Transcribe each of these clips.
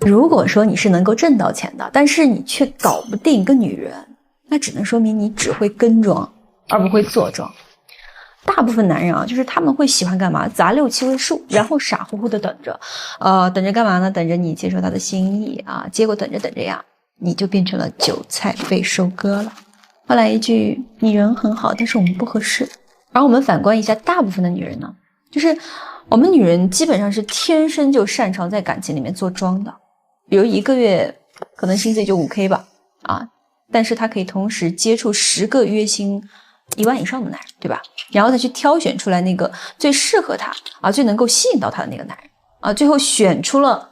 如果说你是能够挣到钱的，但是你却搞不定一个女人，那只能说明你只会跟妆，而不会做妆。大部分男人啊，就是他们会喜欢干嘛？砸6、7位数，然后傻乎乎的等着，等着干嘛呢？等着你接受他的心意啊。结果等着呀，你就变成了韭菜被收割了。后来一句，你人很好，但是我们不合适。而我们反观一下，大部分的女人呢，就是我们女人基本上是天生就擅长在感情里面做妆的。比如1个月可能薪资也就5K 吧，但是她可以同时接触10个月薪1万以上的男人，对吧？然后再去挑选出来那个最适合她最能够吸引到她的那个男人最后选出了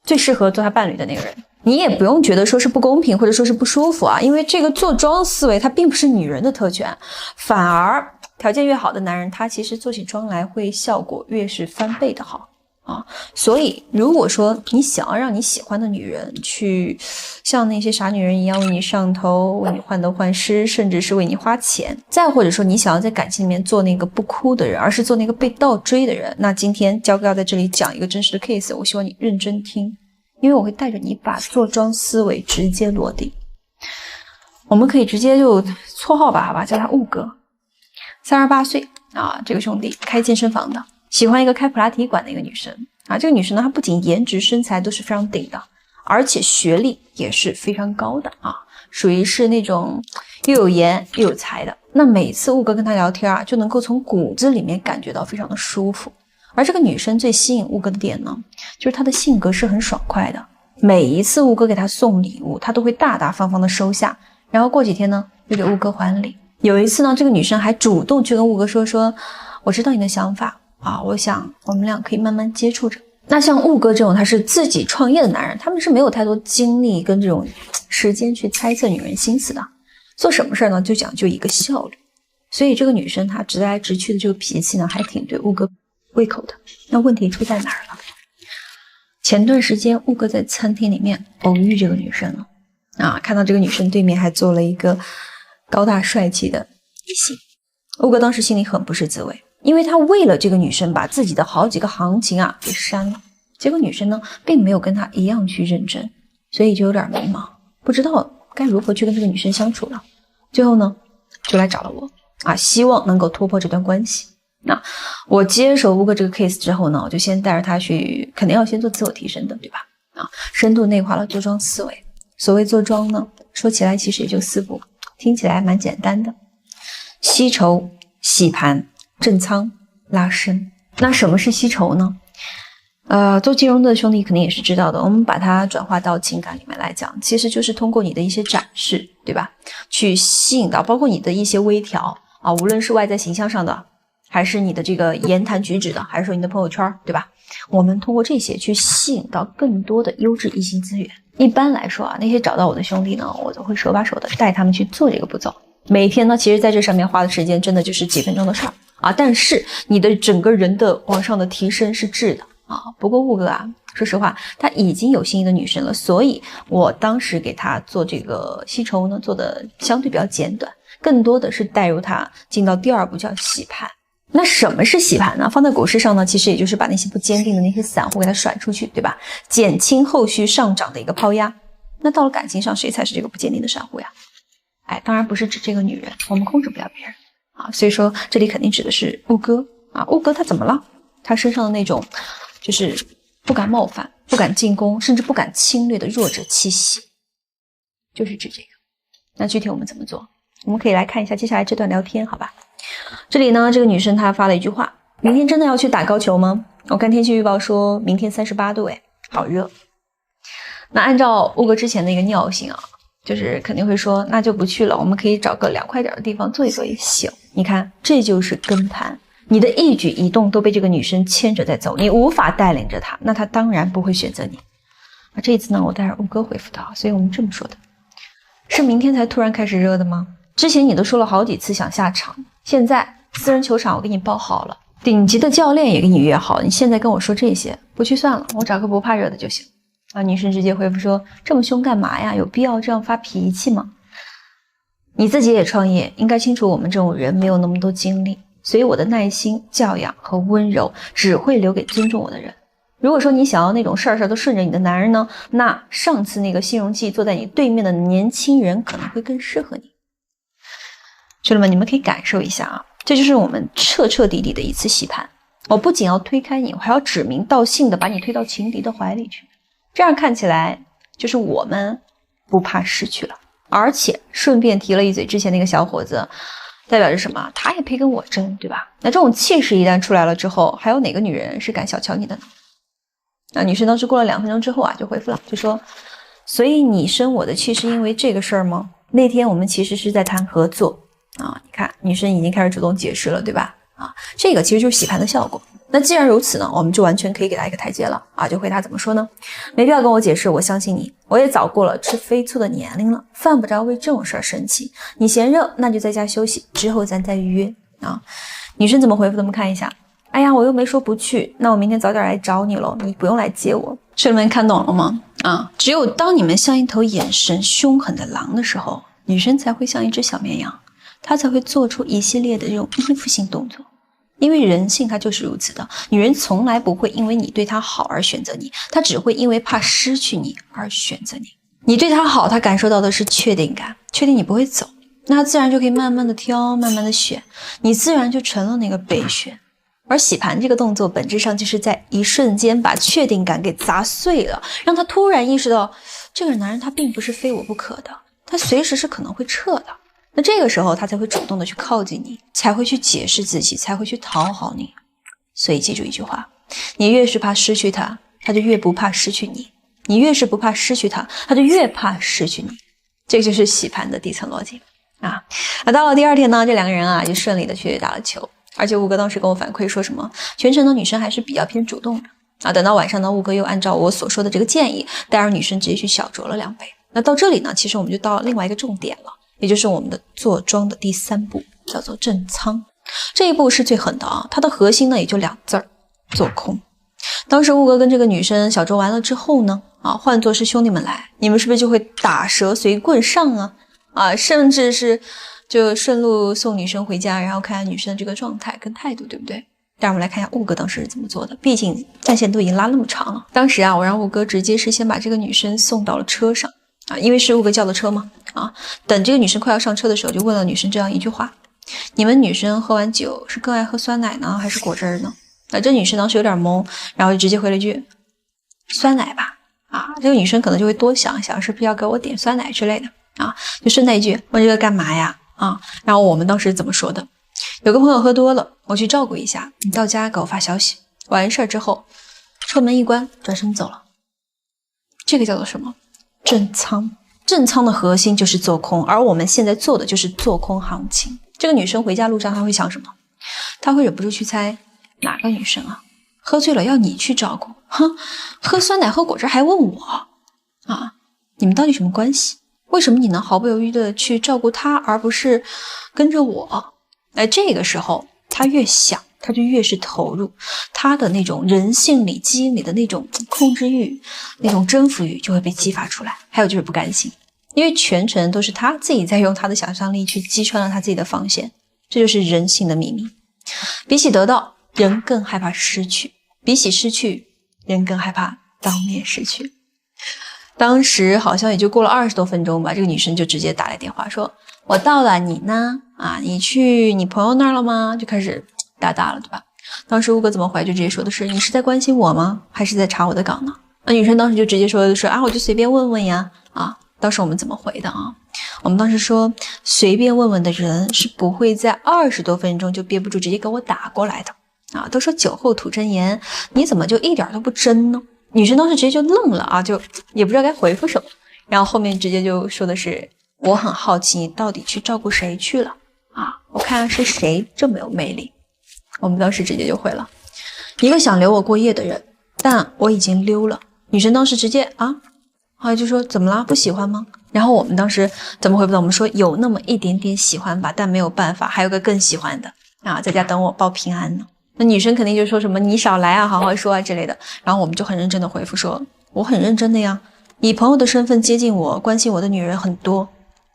最适合做她伴侣的那个人。你也不用觉得说是不公平或者说是不舒服因为这个做妆思维它并不是女人的特权，反而条件越好的男人，他其实做起妆来会效果越是翻倍的好所以如果说你想要让你喜欢的女人去像那些傻女人一样为你上头，为你患得患失，甚至是为你花钱，再或者说你想要在感情里面做那个不哭的人，而是做那个被倒追的人，那今天焦哥要在这里讲一个真实的 case， 我希望你认真听，因为我会带着你把做妆思维直接落地。我们可以直接就绰号吧，好吧，叫他雾哥。38岁这个兄弟开健身房的，喜欢一个开普拉提馆的一个女生这个女生呢，她不仅颜值身材都是非常顶的，而且学历也是非常高的属于是那种又有颜又有才的。那每次雾哥跟她聊天就能够从骨子里面感觉到非常的舒服。而这个女生最吸引雾哥的点呢，就是她的性格是很爽快的。每一次雾哥给她送礼物，她都会大大方方的收下，然后过几天呢，又给雾哥还礼。有一次呢，这个女生还主动去跟雾哥说，我知道你的想法我想我们俩可以慢慢接触着。那像雾哥这种他是自己创业的男人，他们是没有太多精力跟这种时间去猜测女人心思的，做什么事呢就讲究一个效率。所以这个女生她直来直去的这个脾气呢，还挺对雾哥胃口的。那问题出在哪儿了？前段时间雾哥在餐厅里面偶遇这个女生了看到这个女生对面还坐了一个高大帅气的异性。雾哥当时心里很不是滋味，因为他为了这个女生把自己的好几个行情给删了。结果女生呢并没有跟他一样去认真，所以就有点迷茫，不知道该如何去跟这个女生相处了。最后呢就来找了我希望能够突破这段关系。那我接手雾哥这个 case 之后呢，我就先带着他去，肯定要先做自我提升的，对吧？深度内化了做妆思维。所谓做妆呢，说起来其实也就4步，听起来蛮简单的：吸稠、洗盘、正仓、拉伸。那什么是吸稠呢？做金融的兄弟肯定也是知道的，我们把它转化到情感里面来讲，其实就是通过你的一些展示，对吧？去吸引到包括你的一些微调无论是外在形象上的，还是你的这个言谈举止的，还是说你的朋友圈，对吧？我们通过这些去吸引到更多的优质异性资源。一般来说那些找到我的兄弟呢，我都会手把手的带他们去做这个步骤。每天呢，其实在这上面花的时间真的就是几分钟的事儿但是你的整个人的往上的提升是质的不过雾哥说实话他已经有心仪的女生了，所以我当时给他做这个吸筹呢，做的相对比较简短，更多的是带入他进到第2步叫洗盘。那什么是洗盘呢？放在股市上呢，其实也就是把那些不坚定的那些散户给它甩出去，对吧？减轻后续上涨的一个抛压。那到了感情上，谁才是这个不坚定的散户呀？当然不是指这个女人，我们控制不了别人所以说这里肯定指的是雾哥雾哥他怎么了？他身上的那种就是不敢冒犯、不敢进攻，甚至不敢侵略的弱者气息，就是指这个。那具体我们怎么做？我们可以来看一下接下来这段聊天，好吧？这里呢，这个女生她发了一句话：明天真的要去打高球吗？我看天气预报说明天38度好热。那按照雾哥之前的一个尿性就是肯定会说那就不去了，我们可以找个凉快点的地方坐一坐也行。你看这就是跟盘，你的一举一动都被这个女生牵着在走，你无法带领着她，那她当然不会选择你。这一次呢，我带着雾哥回复她，所以我们这么说的：是明天才突然开始热的吗？之前你都说了好几次想下场，现在私人球场我给你包好了，顶级的教练也给你约好，你现在跟我说这些，不去算了，我找个不怕热的就行。女生直接回复说：这么凶干嘛呀？有必要这样发脾气吗？你自己也创业，应该清楚我们这种人没有那么多精力，所以我的耐心、教养和温柔只会留给尊重我的人。如果说你想要那种事儿都顺着你的男人呢，那上次那个新荣记坐在你对面的年轻人可能会更适合你。兄弟们，你们可以感受一下啊，这就是我们彻彻底底的一次洗盘。我不仅要推开你，我还要指名道姓的把你推到情敌的怀里去。这样看起来就是我们不怕失去了，而且顺便提了一嘴之前那个小伙子，代表着什么？他也配跟我争，对吧？那这种气势一旦出来了之后，还有哪个女人是敢小瞧你的呢？那女生当时过了2分钟之后啊，就回复了，就说：所以你生我的气是因为这个事儿吗？那天我们其实是在谈合作啊，你看女生已经开始主动解释了，对吧？啊，这个其实就是洗盘的效果。那既然如此呢，我们就完全可以给他一个台阶了啊！就回他怎么说呢？没必要跟我解释，我相信你，我也早过了吃飞醋的年龄了，犯不着为这种事儿生气。你嫌热，那就在家休息，之后咱再预约啊。女生怎么回复？咱们看一下。哎呀，我又没说不去，那我明天早点来找你咯，你不用来接我。兄弟们看懂了吗？啊，只有当你们像一头眼神凶狠的狼的时候，女生才会像一只小绵羊，她才会做出一系列的这种依附性动作。因为人性它就是如此的，女人从来不会因为你对她好而选择你，她只会因为怕失去你而选择你。你对她好，她感受到的是确定感，确定你不会走，那她自然就可以慢慢的挑，慢慢的选，你自然就成了那个备选。而洗盘这个动作本质上就是在一瞬间把确定感给砸碎了，让她突然意识到这个男人他并不是非我不可的，他随时是可能会撤的。那这个时候他才会主动的去靠近你，才会去解释自己，才会去讨好你。所以记住一句话，你越是怕失去他，他就越不怕失去你，你越是不怕失去他，他就越怕失去你。这就是洗盘的底层逻辑啊。那到了第2天呢，这2个人啊就顺利的去打了球，而且吴哥当时跟我反馈说什么，全程的女生还是比较偏主动的啊。等到晚上呢，吴哥又按照我所说的这个建议，带着女生直接去小酌了2杯。那到这里呢，其实我们就到了另外一个重点了，也就是我们的坐庄的第3步，叫做震仓。这一步是最狠的啊，它的核心呢也就2字儿，做空。当时吴哥跟这个女生小酌完了之后呢，换作是兄弟们来，你们是不是就会打蛇随棍上啊，甚至是就顺路送女生回家，然后看看女生的这个状态跟态度，对不对？但我们来看一下吴哥当时是怎么做的，毕竟战线都已经拉那么长了。当时啊，我让吴哥直接是先把这个女生送到了车上啊，因为是吴哥叫的车嘛啊。等这个女生快要上车的时候，就问了女生这样一句话：你们女生喝完酒是更爱喝酸奶呢，还是果汁呢？这女生当时有点懵，然后就直接回了一句酸奶吧。啊，这个女生可能就会多想想，是不是要给我点酸奶之类的啊？就顺带一句，问这个干嘛呀？啊，然后我们当时怎么说的？有个朋友喝多了，我去照顾一下，你到家给我发消息。完事儿之后，车门一关，转身走了。这个叫做什么？震仓。震仓的核心就是做空，而我们现在做的就是做空行情。这个女生回家路上她会想什么？她会忍不住去猜哪个女生啊？喝醉了要你去照顾，喝酸奶喝果汁还问我啊？你们到底什么关系？为什么你能毫不犹豫的去照顾她，而不是跟着我？这个时候她越想，她就越是投入，她的那种人性里基因里的那种控制欲，那种征服欲就会被激发出来。还有就是不甘心，因为全程都是她自己在用她的想象力去击穿了她自己的防线，这就是人性的秘密。比起得到，人更害怕失去；比起失去，人更害怕当面失去。当时好像也就过了20多分钟吧，这个女生就直接打来电话说：我到了，你呢？啊，你去你朋友那儿了吗？就开始打了，对吧？当时吴哥怎么回就直接说的是：你是在关心我吗？还是在查我的岗呢？那女生当时就直接说的是：我就随便问问呀。啊，当时我们怎么回的啊？我们当时说，随便问问的人是不会在20多分钟就憋不住直接给我打过来的啊。都说酒后吐真言，你怎么就一点都不真呢？女生当时直接就愣了啊，就也不知道该回复什么，然后后面直接就说的是：我很好奇你到底去照顾谁去了啊？我看是谁这么有魅力。我们当时直接就回了：一个想留我过夜的人，但我已经溜了。女生当时直接就说怎么啦，不喜欢吗？然后我们当时怎么回复的？我们说有那么一点点喜欢吧，但没有办法，还有个更喜欢的啊，在家等我报平安呢。那女生肯定就说什么你少来啊，好好说啊之类的。然后我们就很认真的回复说：我很认真的呀，以朋友的身份接近我关心我的女人很多，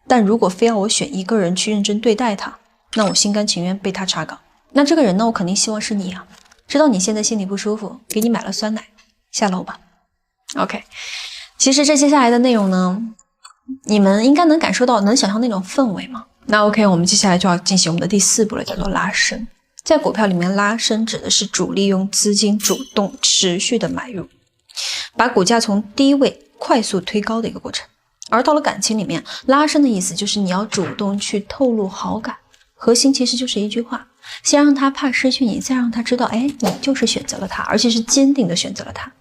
但如果非要我选一个人去认真对待她，那我心甘情愿被她查岗。那这个人呢，我肯定希望是你啊，知道你现在心里不舒服，给你买了酸奶，下楼吧。OK， 其实这接下来的内容呢，你们应该能感受到，能想象那种氛围吗？那 OK， 我们接下来就要进行我们的第4步了，叫做拉升。在股票里面，拉升指的是主力用资金主动持续的买入，把股价从低位快速推高的一个过程。而到了感情里面，拉升的意思就是你要主动去透露好感，核心其实就是一句话，先让他怕失去你，再让他知道，哎，你就是选择了他，而且是坚定的选择了他。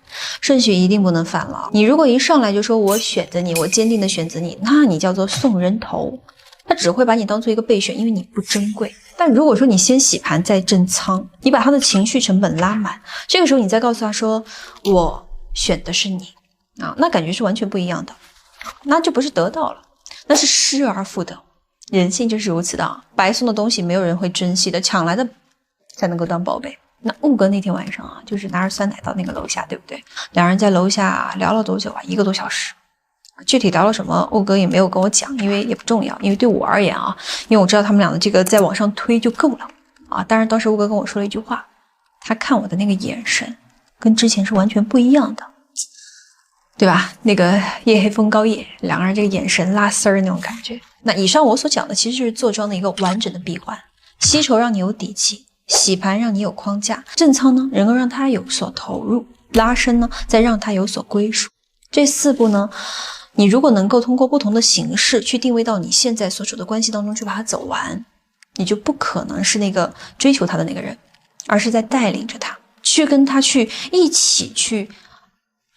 顺序一定不能反了。你如果一上来就说我选择你，我坚定的选择你，那你叫做送人头，他只会把你当做一个备选，因为你不珍贵。但如果说你先洗盘再震仓，你把他的情绪成本拉满，这个时候你再告诉他说我选的是你啊，那感觉是完全不一样的，那就不是得到了，那是失而复得。人性就是如此的啊，白送的东西没有人会珍惜的，抢来的才能够当宝贝。那悟哥那天晚上啊，就是拿着酸奶到那个楼下，对不对？两人在楼下聊了多久啊？1个多小时。具体聊了什么，悟哥也没有跟我讲，因为也不重要。因为对我而言啊，因为我知道他们俩的这个再往上推就够了啊。当然，当时悟哥跟我说了一句话，他看我的那个眼神跟之前是完全不一样的，对吧？那个夜黑风高夜，两个人这个眼神拉丝儿那种感觉。那以上我所讲的其实就是做庄的一个完整的闭环，吸筹让你有底气，洗盘让你有框架，震仓呢能够让他有所投入，拉升呢再让他有所归属。这4步呢，你如果能够通过不同的形式去定位到你现在所处的关系当中去把它走完，你就不可能是那个追求他的那个人，而是在带领着他去跟他去一起去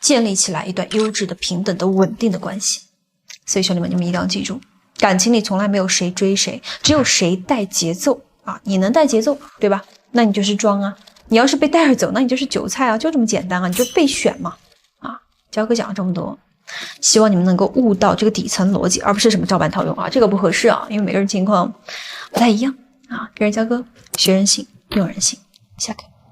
建立起来一段优质的平等的稳定的关系。所以兄弟们，你们一定要记住，感情里从来没有谁追谁，只有谁带节奏啊！你能带节奏，对吧？那你就是庄啊。你要是被带着走，那你就是韭菜啊，就这么简单啊，你就备选嘛。啊，焦哥讲了这么多，希望你们能够悟到这个底层逻辑，而不是什么照搬套用啊，这个不合适啊，因为每个人情况不太一样啊。给人焦哥学人性，用人性，下课。